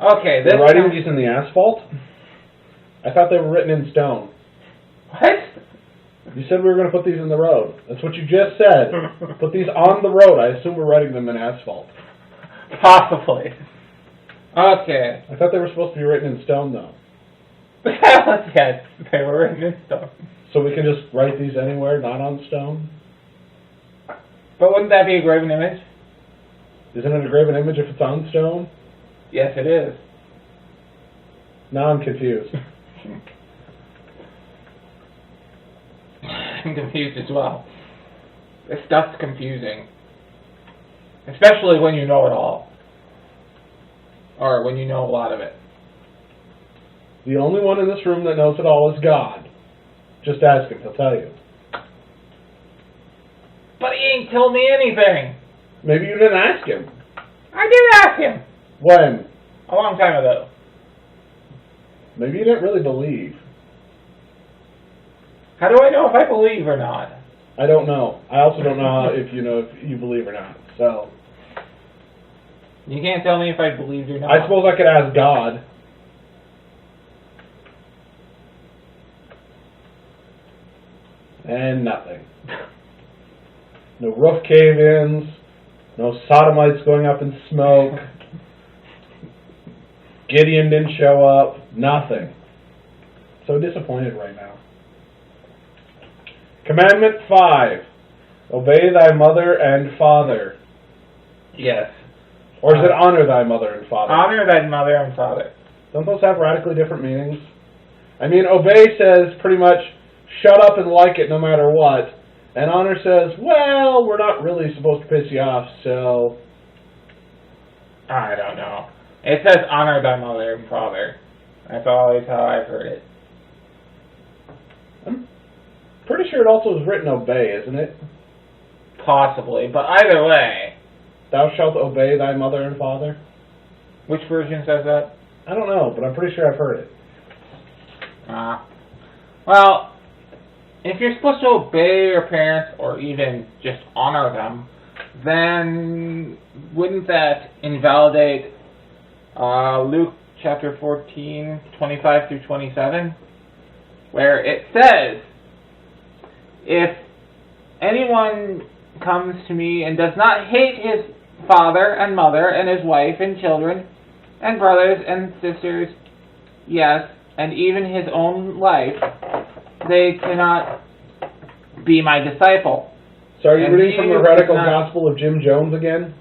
Okay, this They're writing these in the asphalt? I thought they were written in stone. What? You said we were going to put these in the road. That's what you just said. Put these on the road. I assume we're writing them in asphalt. Possibly. Okay. I thought they were supposed to be written in stone, though. Yes, they were written in stone. So we can just write these anywhere, not on stone? But wouldn't that be a graven image? Isn't it a graven image if it's on stone? Yes, it is. Now I'm confused. I'm confused as well. This stuff's confusing. Especially when you know it all. Or when you know a lot of it. The only one in this room that knows it all is God. Just ask him, he'll tell you. But he ain't told me anything. Maybe you didn't ask him. I did ask him. When? A long time ago. Maybe you didn't really believe. How do I know if I believe or not? I don't know. I also don't know if you believe or not. So You can't tell me if I believed or not. I suppose I could ask God. And nothing. No roof cave-ins. No sodomites going up in smoke. Gideon didn't show up. Nothing. So disappointed right now. Commandment 5. Obey thy mother and father. Yes. Or is it honor thy mother and father? Honor thy mother and father. Don't those have radically different meanings? I mean, obey says pretty much shut up and like it no matter what. And honor says, well, we're not really supposed to piss you off, so... I don't know. It says honor thy mother and father. That's always how I've heard it. I'm pretty sure it also is written obey, isn't it? Possibly, but either way. Thou shalt obey thy mother and father? Which version says that? I don't know, but I'm pretty sure I've heard it. Well, if you're supposed to obey your parents or even just honor them, then wouldn't that invalidate Luke chapter 14, 25 through 27? Where it says, if anyone comes to me and does not hate his father and mother and his wife and children and brothers and sisters, yes, and even his own life, they cannot be my disciple. So are you And reading from the Jesus Radical is not- Gospel of Jim Jones again?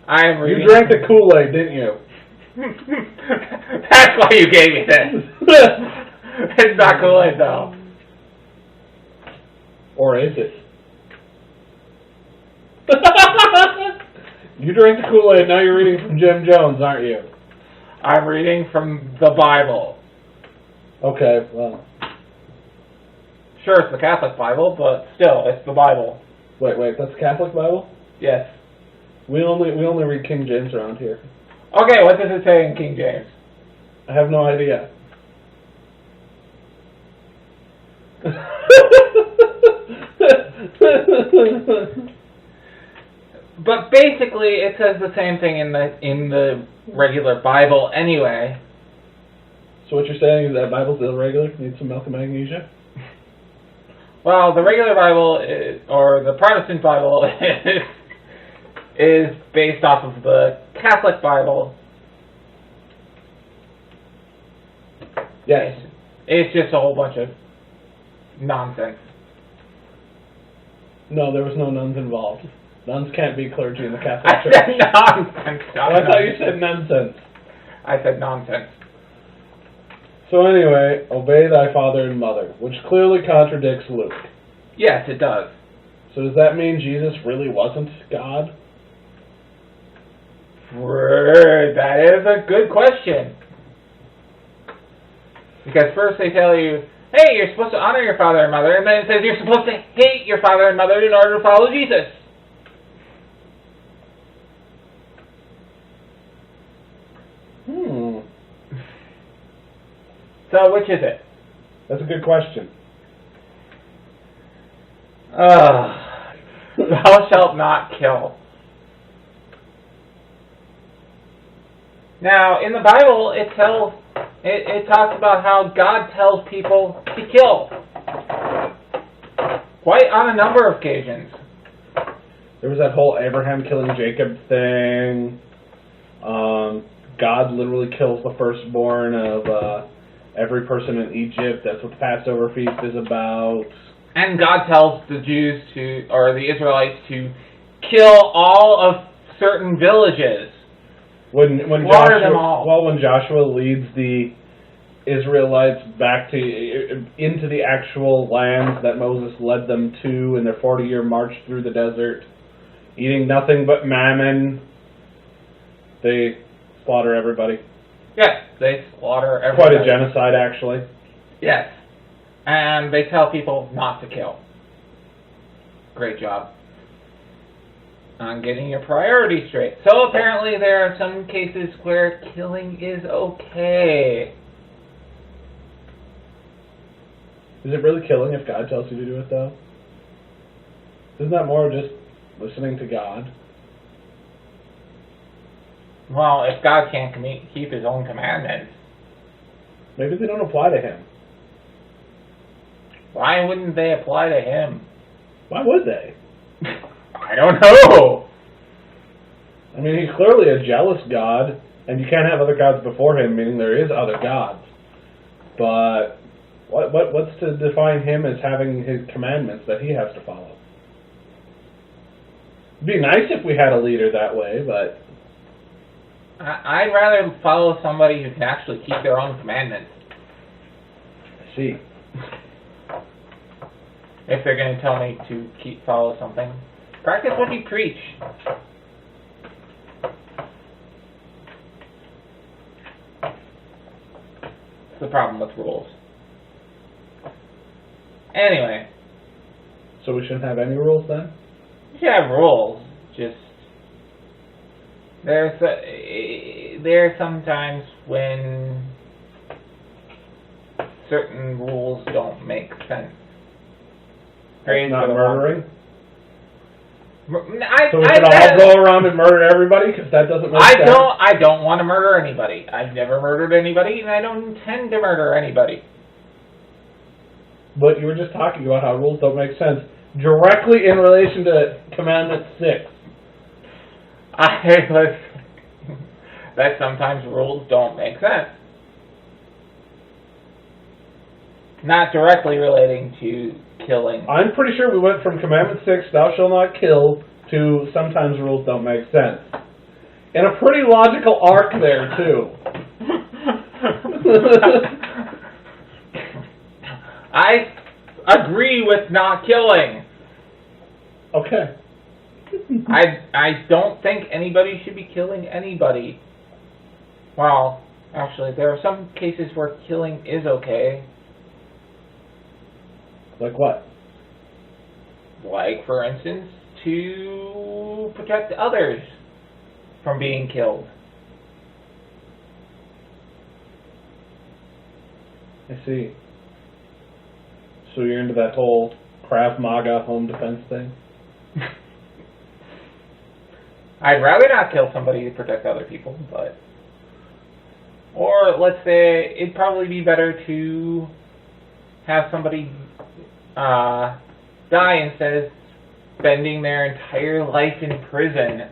I'm reading. You drank the Kool-Aid, didn't you? That's why you gave me this. It's not Kool-Aid, though. Or is it? You drank the Kool-Aid, now you're reading from Jim Jones, aren't you? I'm reading from the Bible. Okay, well... Sure, it's the Catholic Bible, but still, it's the Bible. Wait, that's the Catholic Bible? Yes. We only read King James around here. Okay, what does it say in King James? I have no idea. But basically, it says the same thing in the regular Bible anyway. So what you're saying is that Bible's irregular? Needs some milk and magnesia? Well, the regular Bible, or the Protestant Bible, is based off of the Catholic Bible. Yes. It's just a whole bunch of nonsense. No, there was no nuns involved. Nuns can't be clergy in the Catholic I Church. said nonsense. Oh, I thought you said nonsense. I said nonsense. So anyway, obey thy father and mother, which clearly contradicts Luke. Yes, it does. So does that mean Jesus really wasn't God? That is a good question. Because first they tell you, hey, you're supposed to honor your father and mother, and then it says you're supposed to hate your father and mother in order to follow Jesus. So which is it? That's a good question. Thou shalt not kill. Now, in the Bible, it talks about how God tells people to kill. Quite on a number of occasions. There was that whole Abraham killing Jacob thing. God literally kills the firstborn of every person in Egypt. That's what the Passover feast is about. And God tells the Jews or the Israelites to kill all of certain villages. When Slaughter them all. Well, when Joshua leads the Israelites back into the actual lands that Moses led them to in their 40-year march through the desert, eating nothing but mammon, they slaughter everybody. Yes, they slaughter everybody. Quite a genocide, actually. Yes. And they tell people not to kill. Great job on getting your priorities straight. So apparently there are some cases where killing is okay. Is it really killing if God tells you to do it, though? Isn't that more just listening to God? Well, if God can't keep his own commandments, Maybe they don't apply to him. why wouldn't they apply to him? Why would they? I don't know. I mean, he's clearly a jealous God, and you can't have other gods before him, meaning there is other gods. But what's to define him as having his commandments that he has to follow? It'd be nice if we had a leader that way, but... I'd rather follow somebody who can actually keep their own commandments. I see. If they're going to tell me to follow something. Practice what you preach. That's the problem with rules. Anyway. So we shouldn't have any rules then? You should have rules. Just there are some times when certain rules don't make sense. Not murdering? So So we should all go around and murder everybody because that doesn't make sense? I don't want to murder anybody. I've never murdered anybody, and I don't intend to murder anybody. But you were just talking about how rules don't make sense directly in relation to Commandment 6. That sometimes rules don't make sense. Not directly relating to killing. I'm pretty sure we went from Commandment 6, thou shalt not kill, to sometimes rules don't make sense. In a pretty logical arc there, too. I agree with not killing. Okay. I don't think anybody should be killing anybody. Well, actually, there are some cases where killing is okay. Like what? Like, for instance, to protect others from being killed. I see. So you're into that whole Krav Maga home defense thing? I'd rather not kill somebody to protect other people, but... Or, let's say, it'd probably be better to have somebody die instead of spending their entire life in prison.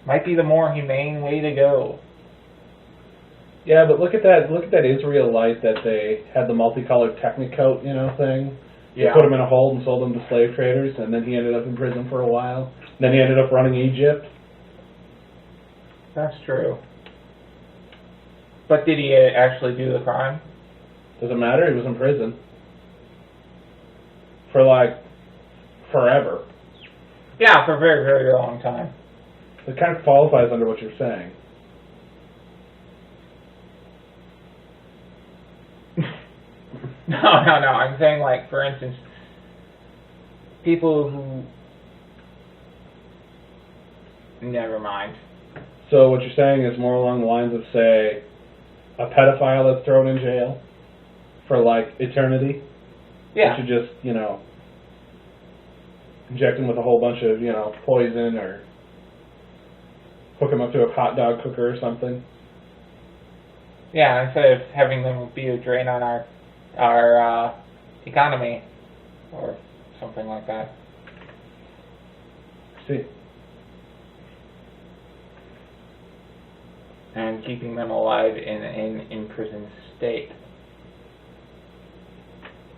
Might be the more humane way to go. Yeah, but look at that Israelite that they had the multicolored Technicoat, thing. Yeah. They put him in a hold and sold him to slave traders, and then he ended up in prison for a while. Then he ended up running Egypt. That's true. But did he actually do the crime? Doesn't matter, he was in prison. For forever. Yeah, for a very, very long time. It kind of qualifies under what you're saying. No, I'm saying, for instance, people who... Never mind. So what you're saying is more along the lines of, say, a pedophile that's thrown in jail for, eternity? Yeah. You should just, inject him with a whole bunch of, poison or Hook them up to a hot dog cooker or something. Yeah, instead of having them be a drain on our economy or something like that. See. And keeping them alive in an imprisoned state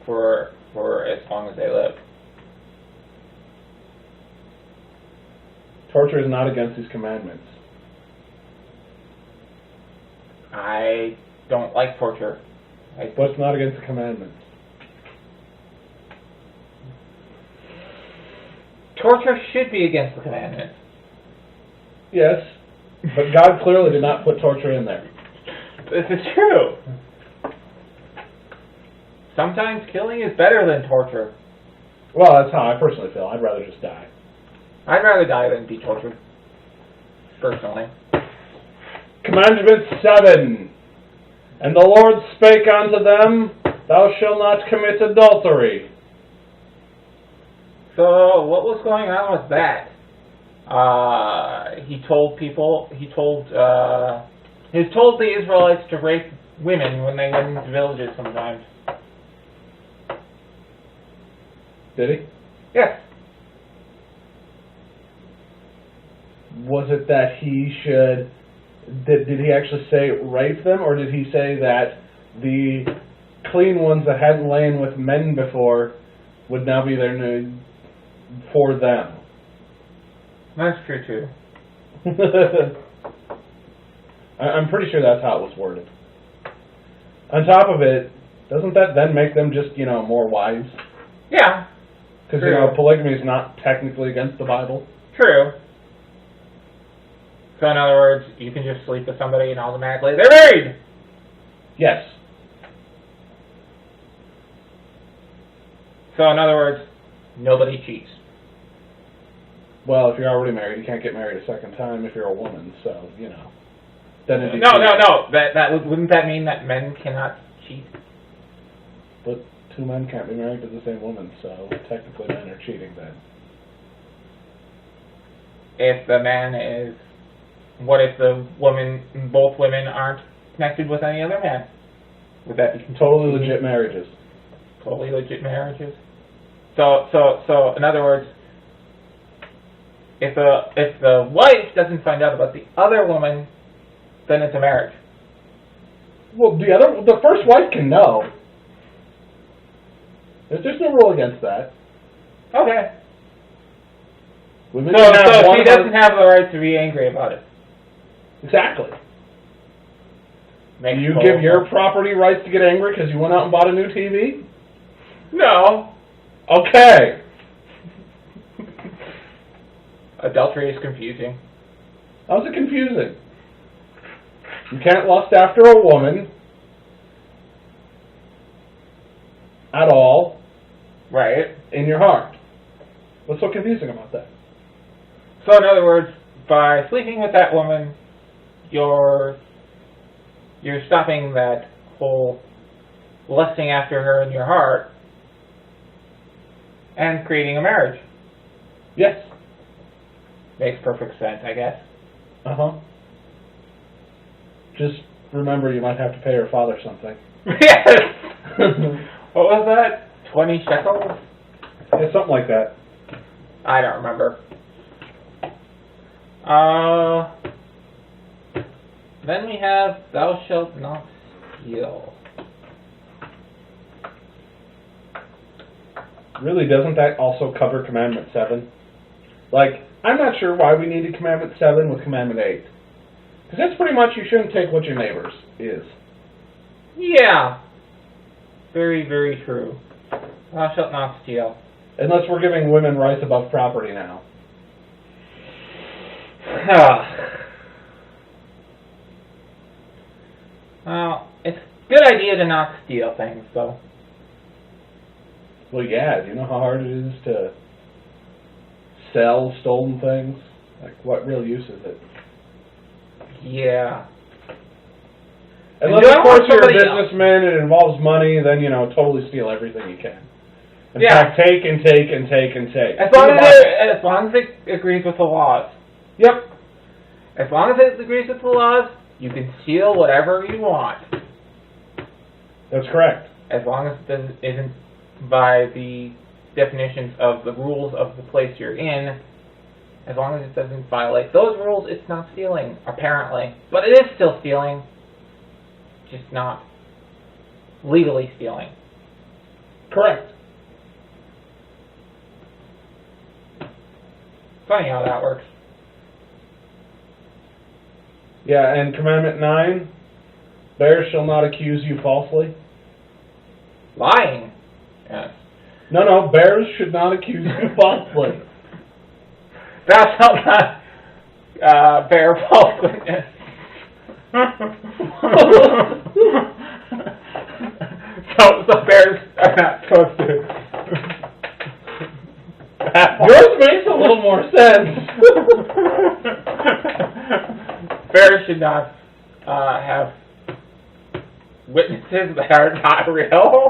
for as long as they live. Torture is not against these commandments. I don't like torture. But it's not against the commandments. Torture should be against the commandments. Yes, but God clearly did not put torture in there. This is true. Sometimes killing is better than torture. Well, that's how I personally feel. I'd rather just die. I'd rather die than be tortured. Personally. Commandment 7. And the Lord spake unto them, Thou shalt not commit adultery. So, what was going on with that? He told the Israelites to rape women when they went into villages sometimes. Did he? Yes. Was it that he should... Did he actually say rape them, or did he say that the clean ones that hadn't lain with men before would now be there for them? That's true too. I'm pretty sure that's how it was worded. On top of it, doesn't that then make them just, more wives? Yeah. Because, True. polygamy is not technically against the Bible. True. So in other words, you can just sleep with somebody and automatically they're married! Yes. So in other words, nobody cheats. Well, if you're already married, you can't get married a second time if you're a woman, so, Then it'd be No. cheating. Wouldn't that mean that men cannot cheat? But two men can't be married to the same woman, so technically men are cheating then. If the man is... What if both women aren't connected with any other man? Would that be Totally legit marriages. Totally legit marriages? So in other words, if the wife doesn't find out about the other woman, then it's a marriage. Well, the first wife can know. There's no rule against that. Okay. Women So can have one she doesn't have the right to be angry about it. Exactly. Makes Do you total give your sense. property rights to get angry because you went out and bought a new TV? No. Okay. Adultery is confusing. How's it confusing? You can't lust after a woman at all Right. in your heart. What's so confusing about that? So in other words, by sleeping with that woman, you're stopping that whole lusting after her in your heart and creating a marriage. Yes. Makes perfect sense, I guess. Uh-huh. Just remember you might have to pay her father something. Yes! What was that? 20 shekels? Yeah, something like that. I don't remember. Then we have thou shalt not steal. Really, doesn't that also cover Commandment 7? Like, I'm not sure why we needed Commandment 7 with Commandment 8. Because that's pretty much you shouldn't take what your neighbor's is. Yeah. Very, very true. Thou shalt not steal. Unless we're giving women rights above property now. Well, it's a good idea to not steal things, though. Well, yeah, do you know how hard it is to sell stolen things? Like, what real use is it? Yeah. Unless, And of course, you're a somebody else. businessman and it involves money, then, totally steal everything you can. In Yeah. fact, take and take and take and take. As long as it agrees with the laws. Yep. As long as it agrees with the laws, you can steal whatever you want. That's correct. As long as it isn't by the definitions of the rules of the place you're in, as long as it doesn't violate those rules, it's not stealing, apparently. But it is still stealing, just not legally stealing. Correct. Funny how that works. Yeah, and Commandment 9, bears shall not accuse you falsely. Lying. Yes. No, bears should not accuse you falsely. Thou shalt not bear false witness. So bears are not supposed to. Yours makes a little more sense. Bears should not have witnesses that are not real.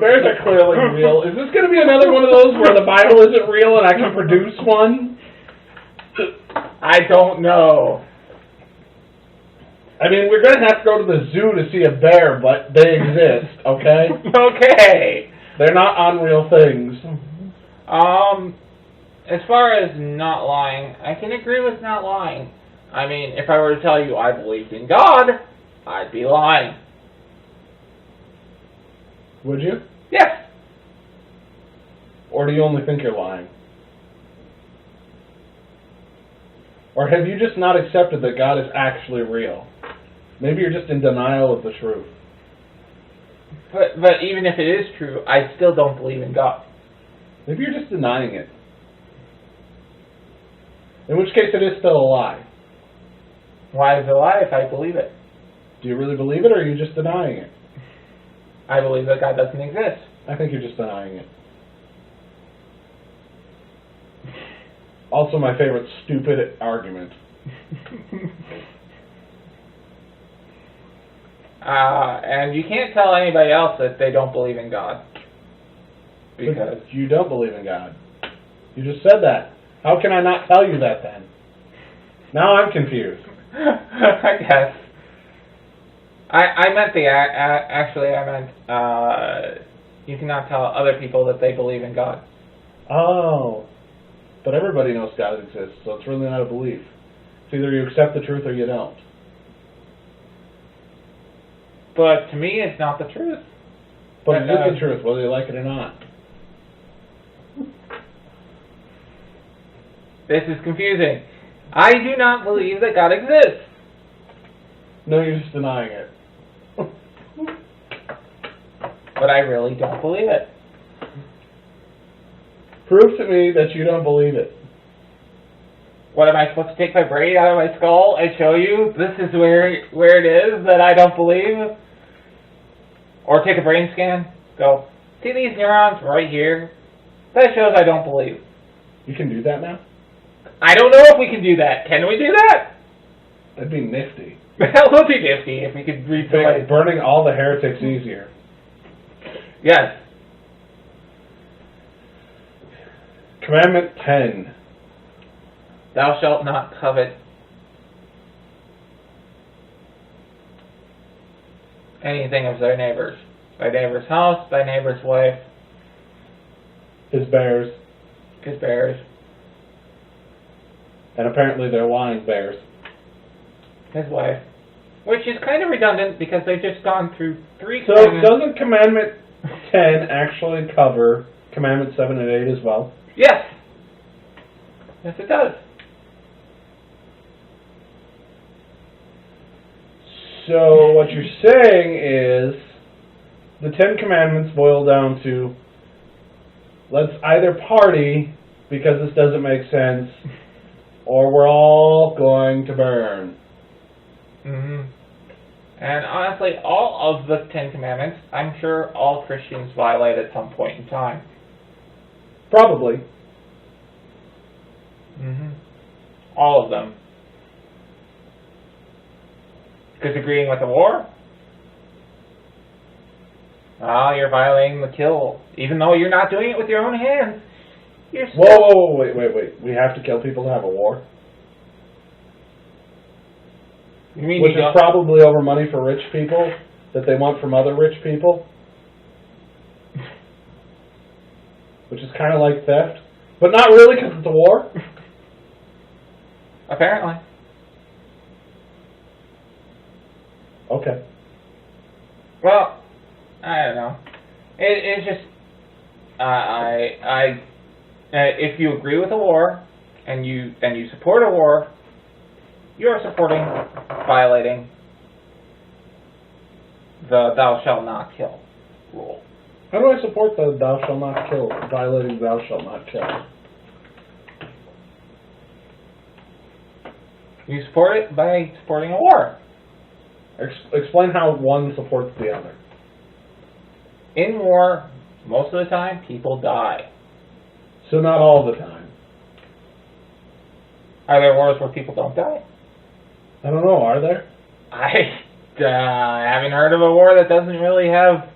Bears are clearly real. Is this going to be another one of those where the Bible isn't real and I can produce one? I don't know. I mean, we're going to have to go to the zoo to see a bear, but they exist, okay? Okay. They're not unreal things. As far as not lying, I can agree with not lying. I mean, if I were to tell you I believed in God, I'd be lying. Would you? Yes. Or do you only think you're lying? Or have you just not accepted that God is actually real? Maybe you're just in denial of the truth. But even if it is true, I still don't believe in God. Maybe you're just denying it. In which case it is still a lie. Why is it a lie if I believe it? Do you really believe it, or are you just denying it? I believe that God doesn't exist. I think you're just denying it. Also my favorite stupid argument. And you can't tell anybody else that they don't believe in God. Because But you don't believe in God. You just said that. How can I not tell you that then? Now I'm confused. I guess. I meant you cannot tell other people that they believe in God. Oh. But everybody knows God exists, so it's really not a belief. It's either you accept the truth or you don't. But to me, it's not the truth. But it is the truth, whether you like it or not. This is confusing. I do not believe that God exists. No, you're just denying it. But I really don't believe it. Prove to me that you don't believe it. What, am I supposed to take my brain out of my skull and show you this is where it is that I don't believe? Or take a brain scan? Go, see these neurons right here? That shows I don't believe. You can do that now? I don't know if we can do that. Can we do that? That'd be nifty. That would be nifty if we could read the Make burning all the heretics easier. Yes. Commandment 10. Thou shalt not covet anything of thy neighbor's. Thy neighbor's house, thy neighbor's wife, His bears. his bears, And apparently they're lying bears. his wife. Which is kind of redundant because they've just gone through 3 So commandments. doesn't Commandment 10 actually cover Commandment 7 and 8 as well? Yes. Yes, it does. So what you're saying is the 10 Commandments boil down to let's either party because this doesn't make sense, or we're all going to burn. Mm-hmm. And honestly, all of the 10 Commandments, I'm sure all Christians violate at some point in time. Probably. Mm-hmm. All of them. Because agreeing with the war? Well, you're violating the kill. Even though you're not doing it with your own hands. You're still... Whoa, wait. We have to kill people to have a war? You mean which you is don't? probably over money for rich people that they want from other rich people. Which is kind of like theft. But not really, because it's a war. Apparently. Okay. Well, I don't know. It's just if you agree with a war and you support a war, you are supporting violating the "thou shalt not kill" rule. How do I support the "thou shalt not kill," violating "thou shalt not kill"? You support it by supporting a war. Explain how one supports the other. In war, most of the time, people die. So not all the time. Are there wars where people don't die? I don't know, are there? I haven't heard of a war that doesn't really have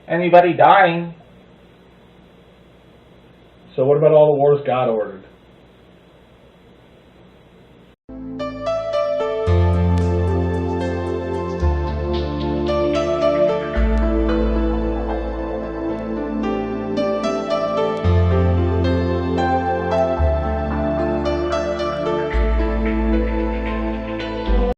anybody dying. So what about all the wars God ordered?